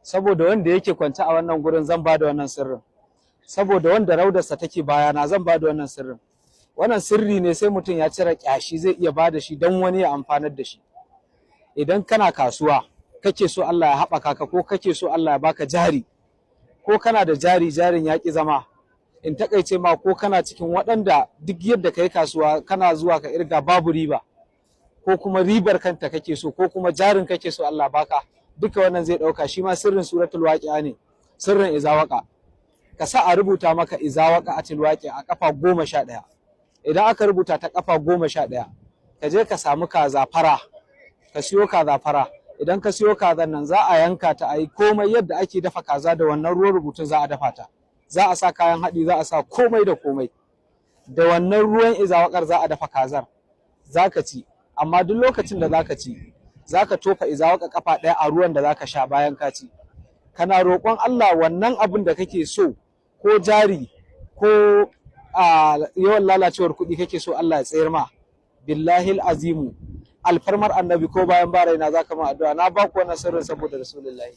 saboda wanda yake kwance a wannan gurin zan bada wannan sirrin, saboda wanda raudarsa take bayana zan bada wannan sirrin. Wannan sirri ne sai mutum ya cire kyashi zai iya bada shi don wani ya amfanar da shi. Idan kana kasuwa kake so Allah ya haɓaka ka, ko kake so Allah ya baka jari, ko kana da jari jarin ya ƙi zama, in takaice ma ko kana cikin waɗanda duk yadda kai kasuwa kana zuwa ka irga babu riba, ko kuma ribar kanta kake so, ko kuma jarin kake so Allah baka, duka wannan zai ɗauka. Shi ma sirrin suratul waqi'a ne, sirrin izawaka. Ka sa a rubuta maka izawaka atil waqi'a a kafa 11. Idan aka rubuta ta kafa 11, ka je ka samu kaza fara, ka siyo kaza fara. Idan ka siyo kazan nan za a yanka ta a yi komai yadda ake dafa kaza da wannan ruwan rubutun za a dafa ta. Za a sa kayan haɗi, za a sa komai da komai. Da wannan ruwan izawakar za a dafa kazar, za ka ci. Amma duk lokacin da za ka ci, za ka tofa izawaka kafa ɗaya a ruwan da za ka sha bayan ka ci. Kana roƙon Allah wannan abin da kake so, ko jari, ko yawan lalacewar kuɗi kake so Allah ya tsayar ma. Billahil azimu, alfarmar annabi ko bayan ba raina za ka ma addu'a. Na ba ku wannan sirrin saboda Rasulullahi.